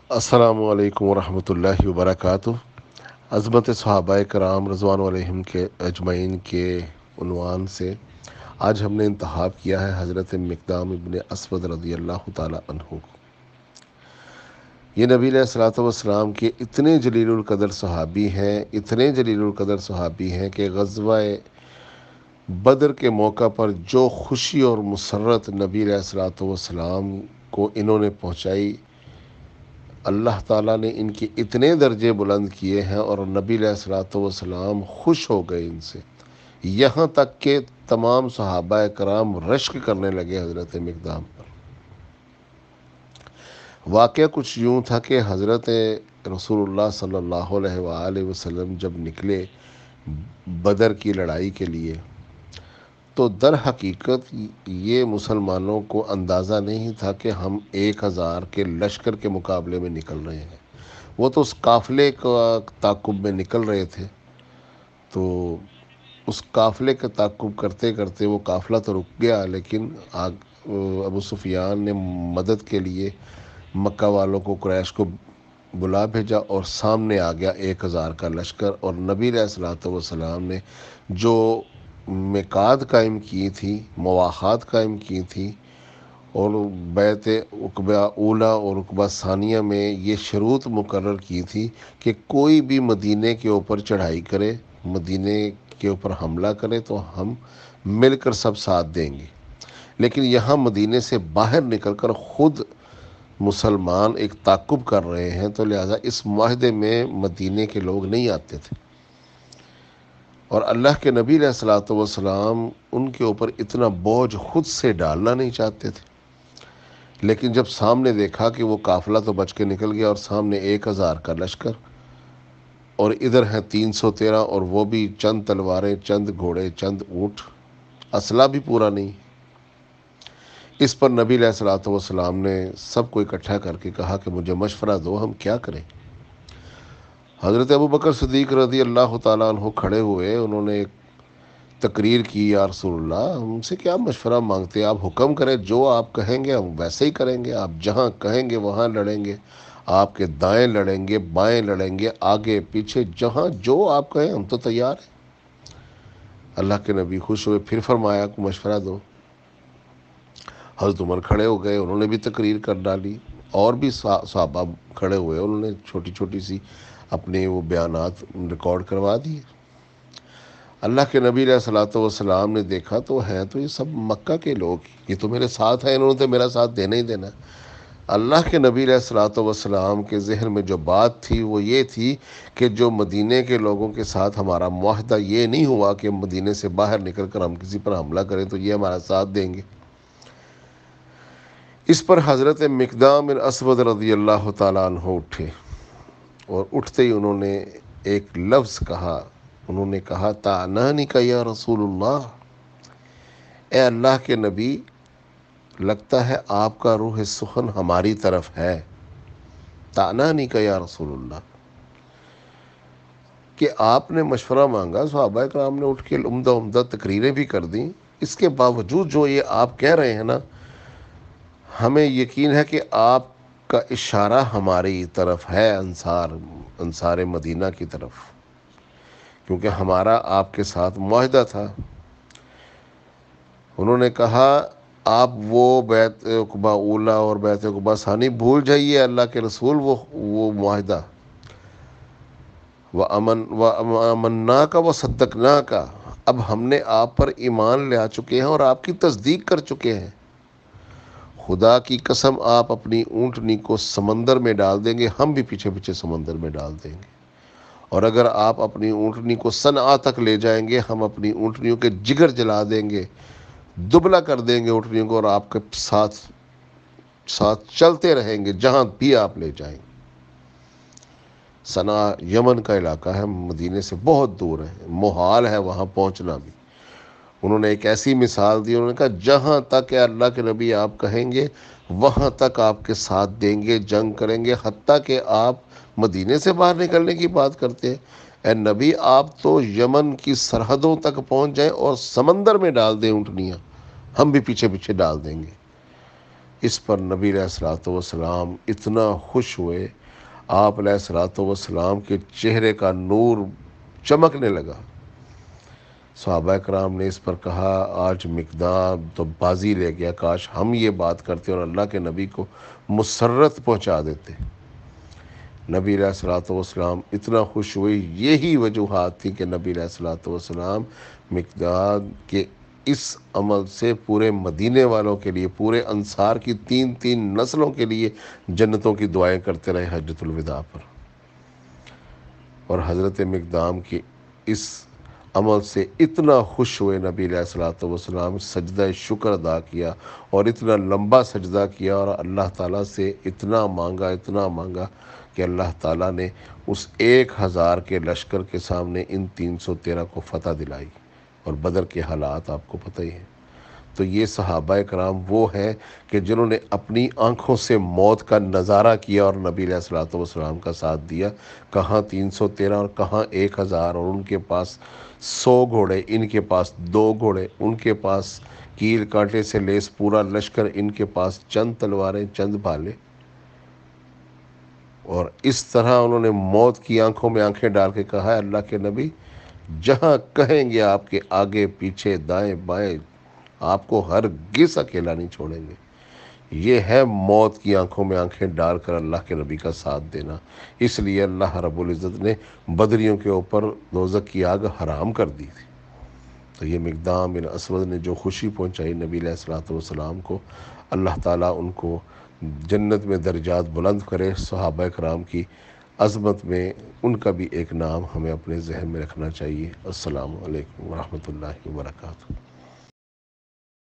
السلام علیکم ورحمۃ اللہ وبرکاتہ۔ عظمت صحابہ کرام رضوان علیہم کے اجمعین کے عنوان سے آج ہم نے انتخاب کیا ہے حضرت مقدام ابن اسود رضی اللہ تعالی عنہ کو۔ یہ نبی علیہ الصلوۃ والسلام کے اتنے جلیل القدر صحابی ہیں، اتنے جلیل القدر صحابی ہیں کہ غزوہ بدر کے موقع پر جو خوشی اور مسرت نبی علیہ الصلوۃ والسلام کو انہوں نے پہنچائی، اللہ تعالیٰ نے ان کے اتنے درجے بلند کیے ہیں اور نبی علیہ الصلوۃ والسلام خوش ہو گئے ان سے، یہاں تک کہ تمام صحابہ کرام رشک کرنے لگے حضرت مقدام پر۔ واقعہ کچھ یوں تھا کہ حضرت رسول اللہ صلی اللہ علیہ وآلہ وسلم جب نکلے بدر کی لڑائی کے لیے، تو در حقیقت یہ مسلمانوں کو اندازہ نہیں تھا کہ ہم 1000 کے لشکر کے مقابلے میں نکل رہے ہیں۔ وہ تو اس قافلے کا تعاقب میں نکل رہے تھے، تو اس قافلے کا تعاقب کرتے کرتے وہ قافلہ تو رک گیا، لیکن ابو سفیان نے مدد کے لیے مکہ والوں کو، قریش کو بلا بھیجا اور سامنے آ گیا 1000 کا لشکر، اور نبی علیہ الصلوۃ والسلام نے جو میقات قائم کی تھی، مواخات قائم کی تھی، اور بیعت عقبہ اولیٰ اور عقبہ ثانیہ میں یہ شروط مقرر کی تھی کہ کوئی بھی مدینے کے اوپر چڑھائی کرے، مدینے کے اوپر حملہ کرے تو ہم مل کر سب ساتھ دیں گے۔ لیکن یہاں مدینے سے باہر نکل کر خود مسلمان ایک تعاقب کر رہے ہیں، تو لہٰذا اس معاہدے میں مدینے کے لوگ نہیں آتے تھے، اور اللہ کے نبی علیہ الصلوۃ والسلام ان کے اوپر اتنا بوجھ خود سے ڈالنا نہیں چاہتے تھے۔ لیکن جب سامنے دیکھا کہ وہ قافلہ تو بچ کے نکل گیا اور سامنے 1000 کا لشکر، اور ادھر ہیں 313، اور وہ بھی چند تلواریں، چند گھوڑے، چند اونٹ، اسلحہ بھی پورا نہیں۔ اس پر نبی علیہ الصلوۃ والسلام نے سب کو اکٹھا کر کے کہا کہ مجھے مشورہ دو، ہم کیا کریں۔ حضرت ابوبکر صدیق رضی اللہ تعالیٰ عنہ کھڑے ہوئے، انہوں نے ایک تقریر کی، یا رسول اللہ ہم سے کیا مشورہ مانگتے، آپ حکم کریں، جو آپ کہیں گے ہم ویسے ہی کریں گے، آپ جہاں کہیں گے وہاں لڑیں گے، آپ کے دائیں لڑیں گے، بائیں لڑیں گے، آگے پیچھے، جہاں جو آپ کہیں ہم تو تیار ہیں۔ اللہ کے نبی خوش ہوئے، پھر فرمایا کہ مشورہ دو۔ حضرت عمر کھڑے ہو گئے، انہوں نے بھی تقریر کر ڈالی، اور بھی صحابہ کھڑے ہوئے، انہوں نے چھوٹی چھوٹی سی اپنے وہ بیانات ریکارڈ کروا دیے۔ اللہ کے نبی علیہ الصلوۃ والسلام نے دیکھا تو ہیں تو یہ سب مکہ کے لوگ، یہ تو میرے ساتھ ہیں، انہوں نے تو میرا ساتھ دینا ہی دینا۔ اللہ کے نبی علیہ الصلوۃ والسلام کے ذہن میں جو بات تھی وہ یہ تھی کہ جو مدینے کے لوگوں کے ساتھ ہمارا معاہدہ یہ نہیں ہوا کہ مدینے سے باہر نکل کر ہم کسی پر حملہ کریں تو یہ ہمارا ساتھ دیں گے۔ اس پر حضرت مقدام بن اسود رضی اللہ تعالیٰ عنہ اٹھے، اور اٹھتے ہی انہوں نے ایک لفظ کہا، انہوں نے کہا تعنانی کا یا رسول اللہ، اے اللہ کے نبی، لگتا ہے آپ کا روح سخن ہماری طرف ہے۔ تعنانی کا یا رسول اللہ، کہ آپ نے مشورہ مانگا، صحابہ کرام نے اٹھ کے عمدہ عمدہ تقریریں بھی کر دیں، اس کے باوجود جو یہ آپ کہہ رہے ہیں نا، ہمیں یقین ہے کہ آپ کا اشارہ ہماری طرف ہے، انصار مدینہ کی طرف، کیونکہ ہمارا آپ کے ساتھ معاہدہ تھا۔ انہوں نے کہا آپ وہ بیعت عقبہ اولیٰ اور بیعت عقبہ ثانی بھول جائیے، اللہ کے رسول، وہ معاہدہ، وَأَمَنَّا کا وَصَدَّقْنَا کا، اب ہم نے آپ پر ایمان لے آ چکے ہیں اور آپ کی تصدیق کر چکے ہیں۔ خدا کی قسم آپ اپنی اونٹنی کو سمندر میں ڈال دیں گے، ہم بھی پیچھے پیچھے سمندر میں ڈال دیں گے، اور اگر آپ اپنی اونٹنی کو صنعا تک لے جائیں گے، ہم اپنی اونٹنیوں کے جگر جلا دیں گے، دبلا کر دیں گے اونٹنیوں کو، اور آپ کے ساتھ چلتے رہیں گے جہاں بھی آپ لے جائیں گے۔ صنعا یمن کا علاقہ ہے، مدینے سے بہت دور ہے، محال ہے وہاں پہنچنا بھی۔ انہوں نے ایک ایسی مثال دی، انہوں نے کہا جہاں تک اے اللہ کے نبی آپ کہیں گے وہاں تک آپ کے ساتھ دیں گے، جنگ کریں گے، حتیٰ کہ آپ مدینے سے باہر نکلنے کی بات کرتے ہیں۔ اے نبی آپ تو یمن کی سرحدوں تک پہنچ جائیں اور سمندر میں ڈال دیں اونٹنیاں، ہم بھی پیچھے پیچھے ڈال دیں گے۔ اس پر نبی علیہ الصلوۃ والسلام اتنا خوش ہوئے، آپ علیہ الصلوۃ والسلام کے چہرے کا نور چمکنے لگا۔ صحابہ کرام نے اس پر کہا آج مقدام تو بازی لے گیا، کاش ہم یہ بات کرتے اور اللہ کے نبی کو مسرت پہنچا دیتے۔ نبی علیہ الصلوۃ والسلام اتنا خوش ہوئے، یہی وجوہات تھی کہ نبی علیہ الصلوۃ والسلام مقداد کے اس عمل سے پورے مدینے والوں کے لیے، پورے انصار کی 3 نسلوں کے لیے جنتوں کی دعائیں کرتے رہے حجۃ الوداع پر۔ اور حضرت مقدام کی اس عمل سے اتنا خوش ہوئے نبی علیہ الصلوۃ والسلام، سجدہ شکر ادا کیا اور اتنا لمبا سجدہ کیا اور اللہ تعالیٰ سے اتنا مانگا کہ اللہ تعالیٰ نے اس 1000 کے لشکر کے سامنے ان 313 کو فتح دلائی۔ اور بدر کے حالات آپ کو پتہ ہی ہیں۔ تو یہ صحابہ کرام وہ ہیں کہ جنہوں نے اپنی آنکھوں سے موت کا نظارہ کیا اور نبی علیہ الصلوۃ والسلام کا ساتھ دیا، کہاں 313 اور کہاں 1000، اور ان کے پاس 100 گھوڑے، ان کے پاس 2 گھوڑے، ان کے پاس کیل کانٹے سے لیس پورا لشکر، ان کے پاس چند تلواریں، چند بھالے، اور اس طرح انہوں نے موت کی آنکھوں میں آنکھیں ڈال کے کہا ہے اللہ کے نبی جہاں کہیں گے آپ کے آگے پیچھے دائیں بائیں آپ کو ہرگز اکیلا نہیں چھوڑیں گے۔ یہ ہے موت کی آنکھوں میں آنکھیں ڈال کر اللہ کے نبی کا ساتھ دینا۔ اس لیے اللہ رب العزت نے بدریوں کے اوپر دوزخ کی آگ حرام کر دی تھی۔ تو یہ مقدام بن اسود نے جو خوشی پہنچائی نبی علیہ الصلوۃ والسلام کو، اللہ تعالیٰ ان کو جنت میں درجات بلند کرے۔ صحابہ کرام کی عظمت میں ان کا بھی ایک نام ہمیں اپنے ذہن میں رکھنا چاہیے۔ السلام علیکم ورحمۃ اللہ وبرکاتہ۔